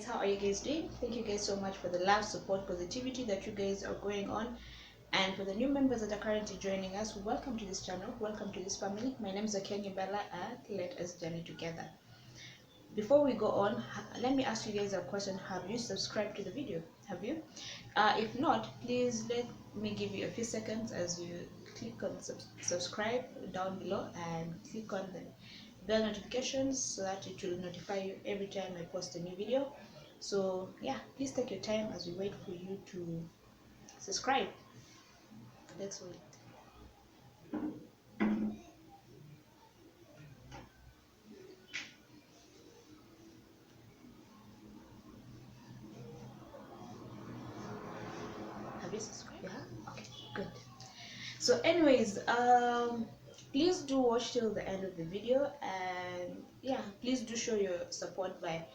how are you guys doing? Thank you guys so much for the love, support, positivity that you guys are going on. And for the new members that are currently joining us, welcome to this channel, welcome to this family. My name is Kenyibella, and let us journey together. Before we go on, let me ask you guys a question. Have you subscribed to the video? Have you? If not, please let me give you a few seconds as you click on subscribe down below and click on the bell notifications so that it will notify you every time I post a new video. So yeah, please take your time as we wait for you to subscribe. Let's wait. Have you subscribed? Yeah. Okay. Good. So anyways, please do watch till the end of the video, and yeah, please do show your support by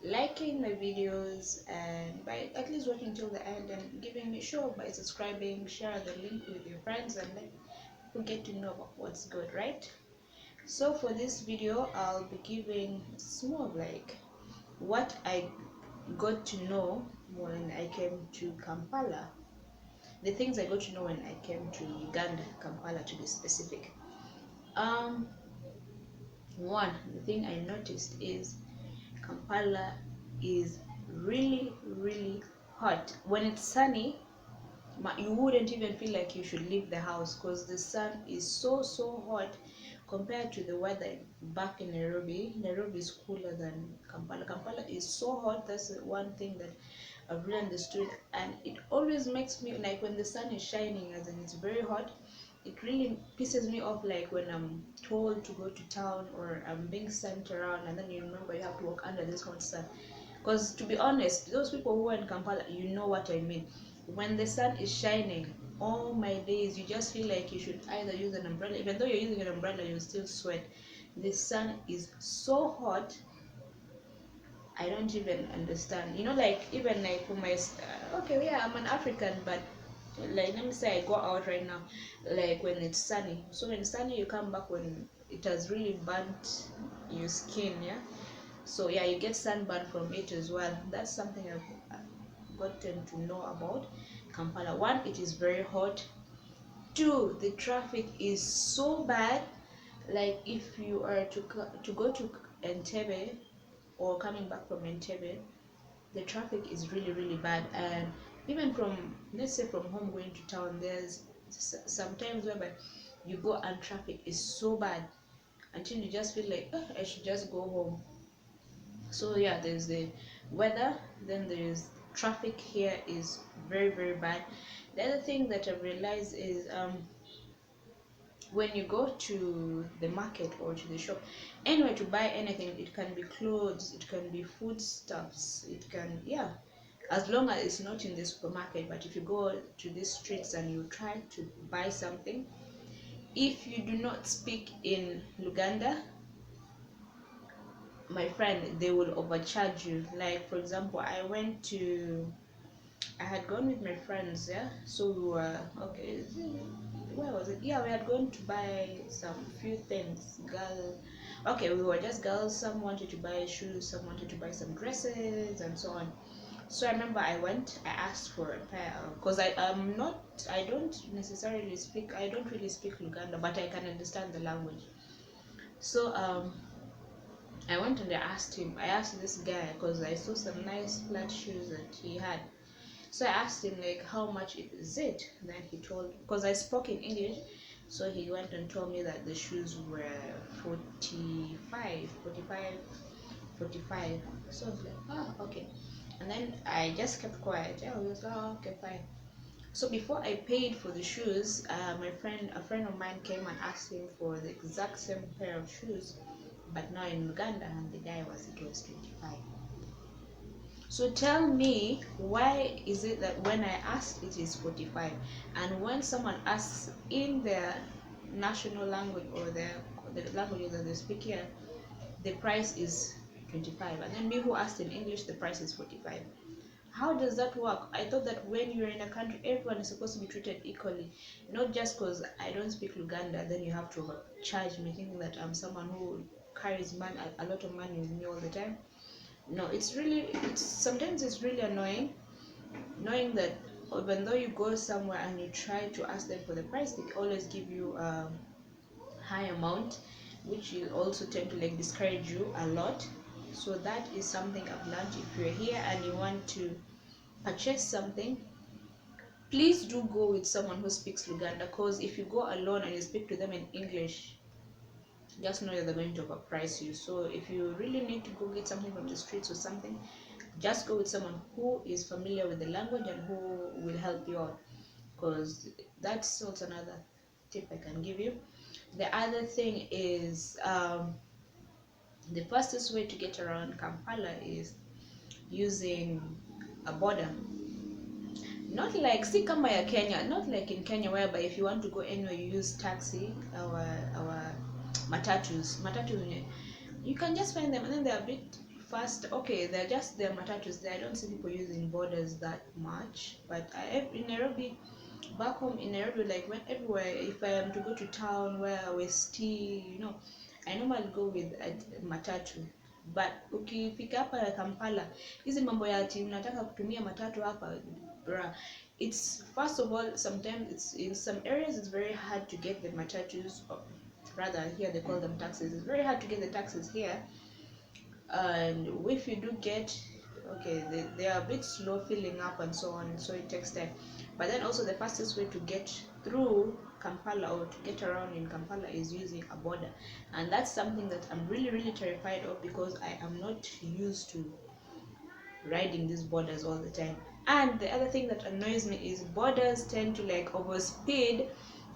liking my videos and by at least watching till the end, and giving me show by subscribing, share the link with your friends, and let people get to know about what's good, right? So for this video, I'll be giving, it's more of like what I got to know when I came to Kampala, the things I got to know when I came to Uganda, Kampala to be specific. One, the thing I noticed is Kampala is really hot. When it's sunny, you wouldn't even feel like you should leave the house because the sun is so hot compared to the weather back in Nairobi. Nairobi is cooler than Kampala. Kampala is so hot. That's one thing that I've really understood, and it always makes me like when the sun is shining, as in it's very hot, it really pisses me off, like when I'm told to go to town or I'm being sent around and then you remember you have to walk under this hot sun. Because to be honest, those people who are in Kampala, you know what I mean. When the sun is shining, all my days, you just feel like you should either use an umbrella. Even though you're using an umbrella, you still sweat. The sun is so hot, I don't even understand. You know, like even like for my okay, yeah, I'm an African, but like let me say I go out right now, like when it's sunny. So when it's sunny, you come back when it has really burnt your skin, yeah. So yeah, you get sunburn from it as well. That's something I've gotten to know about Kampala. One, it is very hot. Two, the traffic is so bad. Like if you are to go to Entebbe or coming back from Entebbe, the traffic is really bad. And even from, let's say from home going to town, there's sometimes whereby you go and traffic is so bad until you just feel like, oh, I should just go home. So yeah, there's the weather, then there's traffic here is very bad. The other thing that I've realized is when you go to the market or to the shop, anywhere to buy anything, it can be clothes, it can be foodstuffs, it can, yeah, as long as it's not in the supermarket. But if you go to these streets and you try to buy something, if you do not speak in Luganda, my friend, they will overcharge you. Like for example, I had gone with my friends, yeah. So we were okay. Where was it? Yeah, we had gone to buy some few things. Girl, okay, we were just girls. Some wanted to buy shoes, some wanted to buy some dresses, and so on. So I remember I went. I asked for a pair because I don't necessarily speak. I don't really speak Luganda, but I can understand the language. So I went and I asked him. I asked this guy because I saw some nice flat shoes that he had. So I asked him like how much is it? And then he told, because I spoke in English, so he went and told me that the shoes were 45, 45, 45. So I was like, oh, okay. And then I just kept quiet. I was like, oh, okay, fine. So before I paid for the shoes, a friend of mine came and asked him for the exact same pair of shoes, but now in Uganda, and the guy it was 25. So tell me, why is it that when I asked it is 45, and when someone asks in their national language or the language that they speak here, the price is 25, and then me who asked in English, the price is 45? How does that work? I thought that when you're in a country, everyone is supposed to be treated equally, not just because I don't speak Luganda, then you have to charge me, thinking that I'm someone who carries a lot of money with me all the time. No, it's sometimes it's really annoying knowing that even though you go somewhere and you try to ask them for the price, they always give you a high amount, which will also tend to like discourage you a lot. So that is something I've learned. If you're here and you want to purchase something, please do go with someone who speaks Luganda, because if you go alone and you speak to them in English, just know that they're going to overprice you. So if you really need to go get something from the streets or something, just go with someone who is familiar with the language and who will help you out, because that's also another tip I can give you. The other thing is the fastest way to get around Kampala is using a border. Not like, see kama ya Kenya, not like in Kenya whereby if you want to go anywhere you use taxi, our matatus, you can just find them and then they're a bit fast. Okay, they're matatus there. I don't see people using borders that much, but in Nairobi, back home in Nairobi, like when everywhere, if I am to go to town where West, I normally go with a matatu. But ukifika hapa Kampala, hizi mambo ya ati unataka kutumia matatu hapa, bruh, it's first of all, sometimes it's in some areas it's very hard to get the matatus, or rather here they call them taxis. It's very hard to get the taxis here, and if you do get, okay, they are a bit slow filling up and so on, so it takes time. But then also the fastest way to get through Kampala or to get around in Kampala is using a border, and that's something that I'm really terrified of, because I am not used to riding these borders all the time. And the other thing that annoys me is borders tend to like overspeed,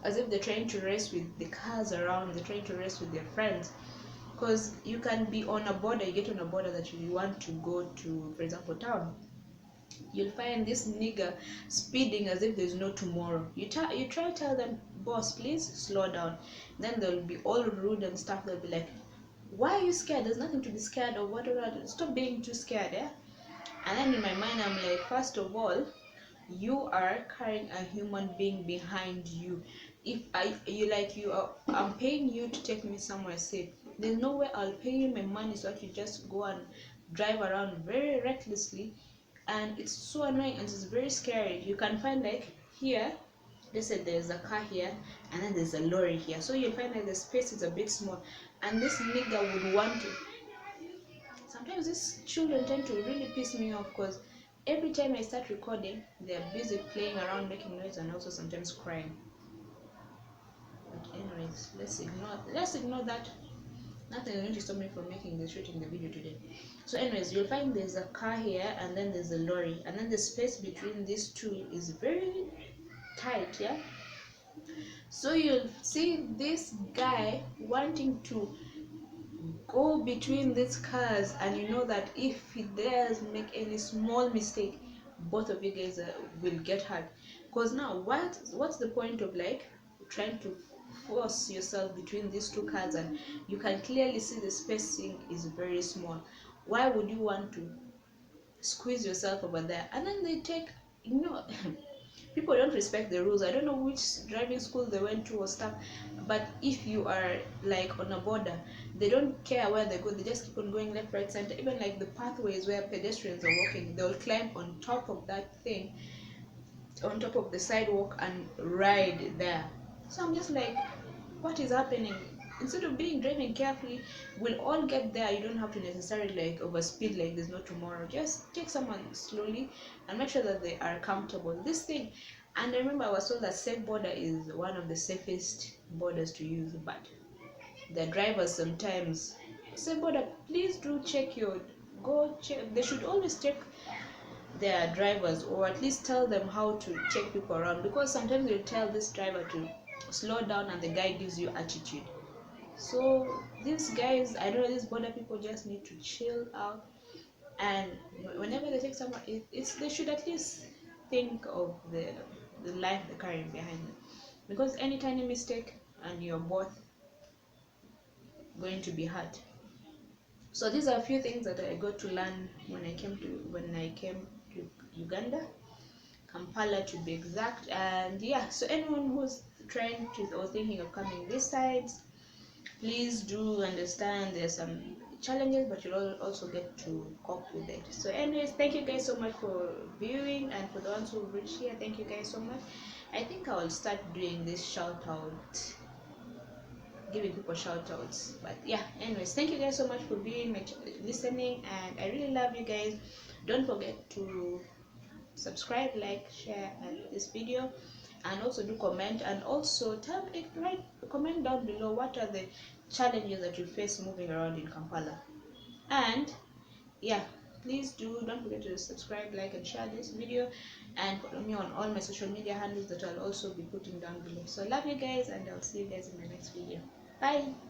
as if they're trying to race with the cars around, they're trying to race with their friends. Because you can be on a border, you get on a border that you want to go to, for example, town, you'll find this nigger speeding as if there's no tomorrow. You try to tell them, boss, please slow down. Then they'll be all rude and stuff. They'll be like, why are you scared? There's nothing to be scared of. Whatever. Stop being too scared, yeah. And then in my mind, I'm like, first of all, you are carrying a human being behind you. If I'm paying you to take me somewhere safe. There's no way I'll pay you my money so that you just go and drive around very recklessly, and it's so annoying and it's very scary. You can find like here, they said there's a car here and then there's a lorry here, so you'll find that the space is a bit small, and this nigga would want to. Sometimes these children tend to really piss me off, because every time I start recording, they're busy playing around, making noise, and also sometimes crying. But anyways, let's ignore that. Nothing is going to stop me from shooting the video today. So anyways, you'll find there's a car here and then there's a lorry, and then the space between these two is very tight, yeah. So you'll see this guy wanting to go between these cars, and you know that if he dares make any small mistake, both of you guys will get hurt. Because now what's the point of like trying to force yourself between these two cars, and you can clearly see the spacing is very small? Why would you want to squeeze yourself over there? And then they take. People don't respect the rules. I don't know which driving school they went to or stuff, but if you are like on a border, they don't care where they go. They just keep on going left, right, center. Even like the pathways where pedestrians are walking, they'll climb on top of that thing, on top of the sidewalk, and ride there. So I'm just like, what is happening? Instead of driving carefully, we'll all get there. You don't have to necessarily like overspeed like there's no tomorrow. Just take someone slowly and make sure that they are comfortable. This thing, and remember, I was told that safe border is one of the safest borders to use, but the drivers sometimes safe border. Please do check go check. They should always check their drivers, or at least tell them how to check people around, because sometimes you tell this driver to slow down and the guy gives you attitude. So these guys, I don't know, these border people just need to chill out, and whenever they take someone, they should at least think of the life they're carrying behind them, because any tiny mistake and you're both going to be hurt. So these are a few things that I got to learn when I came to Uganda, Kampala to be exact. And yeah, so anyone who's trying to or thinking of coming this side, please do understand there's some challenges, but you'll also get to cope with it. So anyways, thank you guys so much for viewing, and for the ones who reached here, thank you guys so much. I think I will start doing this shout out, giving people shout outs. But yeah, anyways, thank you guys so much for being listening, and I really love you guys. Don't forget to subscribe, like, share this video, and also do comment, and also comment down below what are the challenges that you face moving around in Kampala. And yeah, please don't forget to subscribe, like, and share this video, and follow me on all my social media handles that I'll also be putting down below. So love you guys, and I'll see you guys in my next video. Bye.